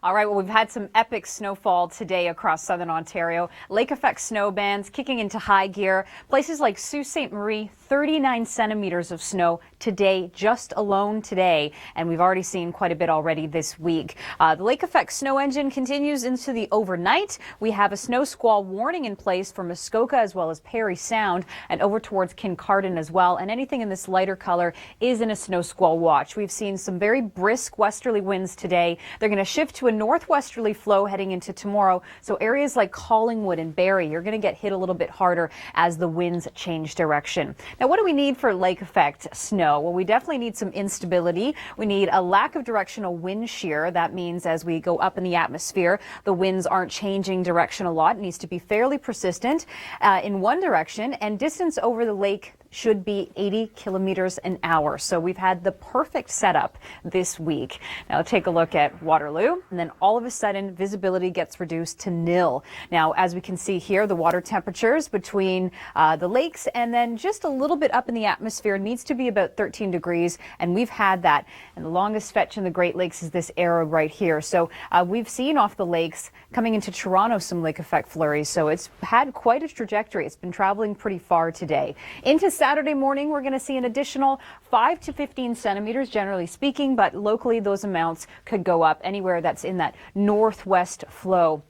All right, well, we've had some epic snowfall today across southern Ontario. Lake effect snow bands kicking into high gear. Places like Sault Ste. Marie, 39 centimeters of snow today, just alone today. And we've already seen quite a bit already this week. The lake effect snow engine continues into the overnight. We have a snow squall warning in place for Muskoka as well as Parry Sound and over towards Kincardine as well. And anything in this lighter color is in a snow squall watch. We've seen some very brisk westerly winds today. They're going to shift to a northwesterly flow heading into tomorrow. So areas like Collingwood and Barrie, you're going to get hit a little bit harder as the winds change direction. Now, what do we need for lake effect snow? Well, we definitely need some instability. We need a lack of directional wind shear. That means as we go up in the atmosphere, the winds aren't changing direction a lot. It needs to be fairly persistent in one direction, and distance over the lake should be 80 kilometers an hour. So we've had the perfect setup this week. Now take a look at Waterloo, and then all of a sudden visibility gets reduced to nil. Now, as we can see here, the water temperatures between the lakes and then just a little bit up in the atmosphere needs to be about 13 degrees, and we've had that. And the longest fetch in the Great Lakes is this arrow right here. So we've seen off the lakes coming into Toronto some lake effect flurries. So it's had quite a trajectory. It's been traveling pretty far today. Into Saturday morning, we're going to see an additional 5 to 15 centimeters, generally speaking, but locally those amounts could go up anywhere that's in that northwest flow.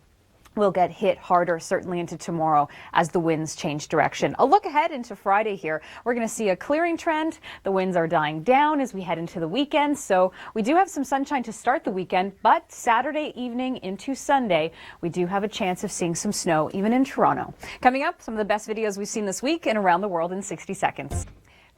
Will get hit harder, certainly into tomorrow as the winds change direction. A look ahead into Friday here. We're going to see a clearing trend. The winds are dying down as we head into the weekend. So we do have some sunshine to start the weekend, but Saturday evening into Sunday, we do have a chance of seeing some snow, even in Toronto. Coming up, some of the best videos we've seen this week and around the world in 60 seconds.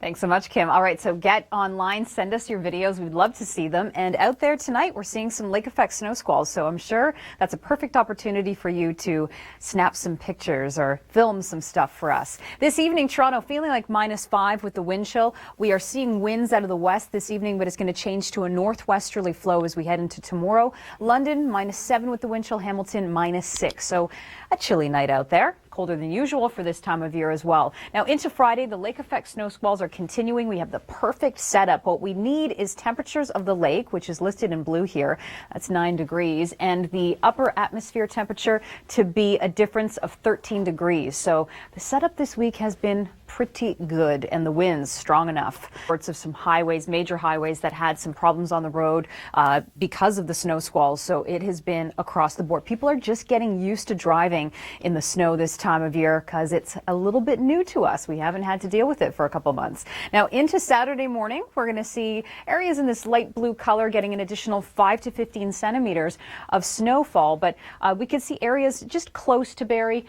Thanks so much, Kim. All right, so get online, send us your videos. We'd love to see them. And out there tonight, we're seeing some lake effect snow squalls. So I'm sure that's a perfect opportunity for you to snap some pictures or film some stuff for us. This evening, Toronto feeling like -5 with the wind chill. We are seeing winds out of the west this evening, but it's going to change to a northwesterly flow as we head into tomorrow. London, -7 with the wind chill. Hamilton, -6. So a chilly night out there. Colder than usual for this time of year as well. Now into Friday, the lake effect snow squalls are continuing. We have the perfect setup. What we need is temperatures of the lake, which is listed in blue here. That's 9 degrees, and the upper atmosphere temperature to be a difference of 13 degrees. So the setup this week has been pretty good, and the winds strong enough. Reports of some highways, major highways that had some problems on the road because of the snow squalls. So it has been across the board. People are just getting used to driving in the snow this time of year because it's a little bit new to us. We haven't had to deal with it for a couple months. Now into Saturday morning, we're going to see areas in this light blue color getting an additional 5 to 15 centimeters of snowfall, but we can see areas just close to Barrie,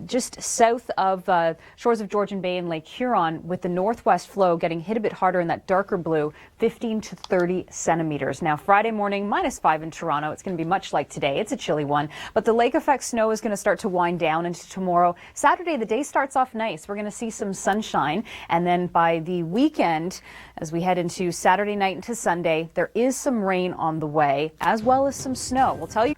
just south of shores of Georgian Bay and Lake Huron, with the northwest flow getting hit a bit harder in that darker blue, 15 to 30 centimeters. Now Friday morning, -5 in Toronto. It's going to be much like today. It's a chilly one, but the lake effect snow is going to start to wind down into tomorrow. Saturday, the day starts off nice. We're going to see some sunshine, and then by the weekend, as we head into Saturday night into Sunday, there is some rain on the way, as well as some snow. We'll tell you.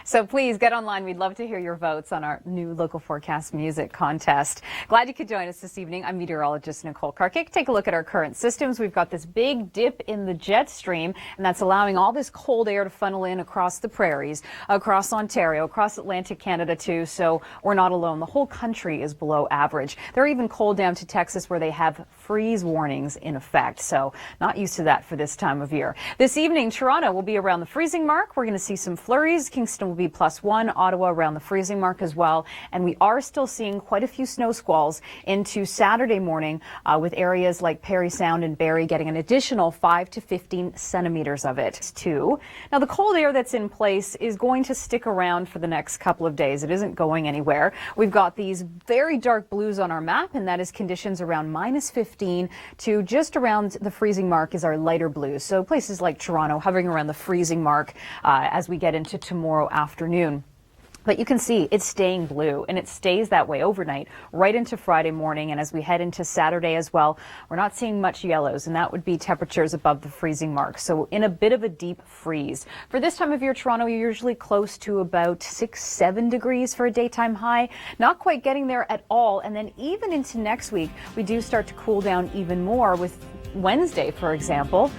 So please get online. We'd love to hear your votes on our new local forecast music contest. Glad you could join us this evening. I'm meteorologist Nicole Karkic. Take a look at our current systems. We've got this big dip in the jet stream, and that's allowing all this cold air to funnel in across the prairies, across Ontario, across Atlantic Canada too. So we're not alone. The whole country is below average. They're even cold down to Texas, where they have freeze warnings in effect. So not used to that for this time of year. This evening, Toronto will be around the freezing mark. We're going to see some flurries. Kingston will be +1, Ottawa around the freezing mark as well, and we are still seeing quite a few snow squalls into Saturday morning with areas like Parry Sound and Barrie getting an additional 5 to 15 centimeters of it too. Now the cold air that's in place is going to stick around for the next couple of days. It isn't going anywhere. We've got these very dark blues on our map, and that is conditions around -15 to just around the freezing mark is our lighter blues. So places like Toronto hovering around the freezing mark as we get into tomorrow afternoon. But you can see it's staying blue, and it stays that way overnight right into Friday morning. And as we head into Saturday as well, we're not seeing much yellows, and that would be temperatures above the freezing mark. So in a bit of a deep freeze. For this time of year, Toronto, you're usually close to about 6-7 degrees for a daytime high. Not quite getting there at all. And then even into next week, we do start to cool down even more with Wednesday, for example.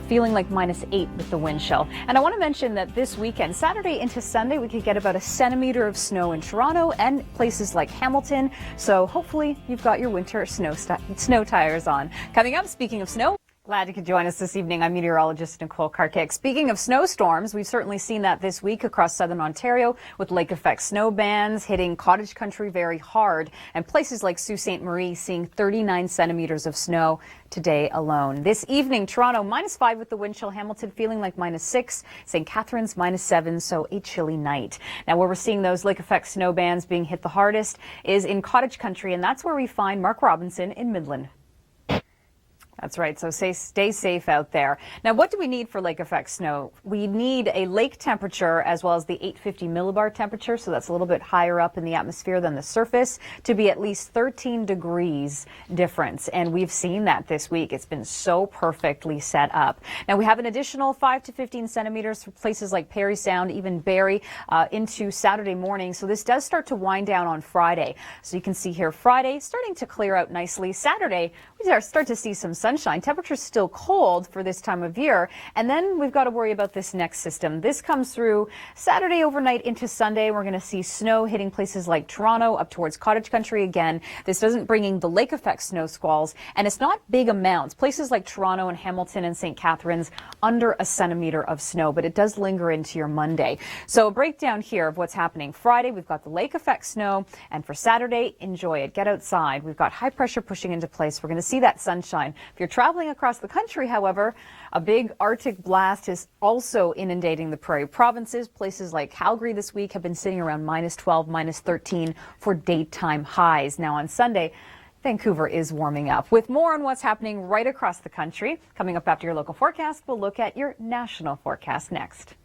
feeling like -8 with the wind chill. And I want to mention that this weekend, Saturday into Sunday, we could get about a centimeter of snow in Toronto and places like Hamilton. So hopefully you've got your winter snow tires on. Coming up, speaking of snow, glad you could join us this evening. I'm meteorologist Nicole Karkic. Speaking of snowstorms, we've certainly seen that this week across southern Ontario with lake effect snow bands hitting cottage country very hard, and places like Sault Ste. Marie seeing 39 centimeters of snow today alone. This evening, Toronto -5 with the wind chill, Hamilton feeling like -6, St. Catharines -7, so a chilly night. Now, where we're seeing those lake effect snow bands being hit the hardest is in cottage country, and that's where we find Mark Robinson in Midland. That's right, so stay safe out there. Now, what do we need for lake effect snow? We need a lake temperature as well as the 850 millibar temperature, so that's a little bit higher up in the atmosphere than the surface, to be at least 13 degrees difference. And we've seen that this week. It's been so perfectly set up. Now, we have an additional 5 to 15 centimeters for places like Parry Sound, even Barrie, into Saturday morning. So this does start to wind down on Friday. So you can see here Friday starting to clear out nicely. Saturday, we start to see some sunshine. Temperature's still cold for this time of year. And then we've got to worry about this next system. This comes through Saturday overnight into Sunday. We're going to see snow hitting places like Toronto up towards cottage country again. This doesn't bring in the lake effect snow squalls, and it's not big amounts. Places like Toronto and Hamilton and St. Catharines under a centimeter of snow, but it does linger into your Monday. So a breakdown here of what's happening. Friday, we've got the lake effect snow, and for Saturday, enjoy it. Get outside. We've got high pressure pushing into place. We're going to see that sunshine. If you're traveling across the country, however, a big Arctic blast is also inundating the prairie provinces. Places like Calgary this week have been sitting around -12, -13 for daytime highs. Now on Sunday, Vancouver is warming up. With more on what's happening right across the country, coming up after your local forecast, we'll look at your national forecast next.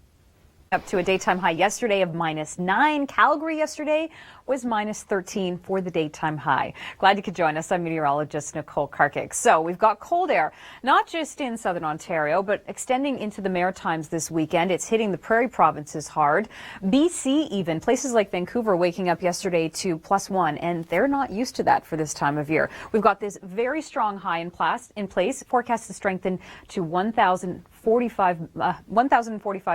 Up to a daytime high yesterday of -9. Calgary yesterday was -13 for the daytime high. Glad you could join us. I'm meteorologist Nicole Karkic. So we've got cold air, not just in southern Ontario, but extending into the Maritimes this weekend. It's hitting the prairie provinces hard. BC even, places like Vancouver waking up yesterday to +1, and they're not used to that for this time of year. We've got this very strong high in place, forecast to strengthen to 1,045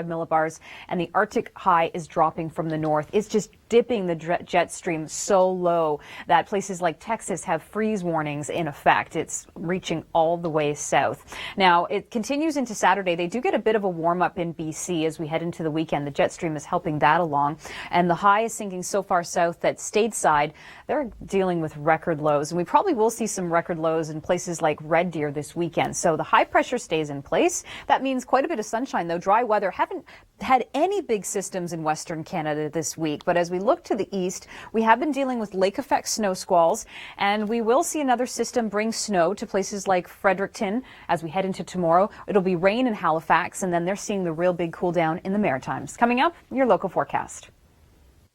millibars, and the Arctic high is dropping from the north. It's just dipping the jet stream so low that places like Texas have freeze warnings in effect. It's reaching all the way south. Now, it continues into Saturday. They do get a bit of a warm up in BC as we head into the weekend. The jet stream is helping that along, and the high is sinking so far south that stateside, they're dealing with record lows, and we probably will see some record lows in places like Red Deer this weekend. So the high pressure stays in place. That means quite a bit of sunshine, though. Dry weather. Haven't had any big systems in Western Canada this week, but as we look to the east, we have been dealing with lake effect snow squalls, and we will see another system bring snow to places like Fredericton as we head into tomorrow. It'll be rain in Halifax, and then they're seeing the real big cool down in the Maritimes. Coming up, your local forecast.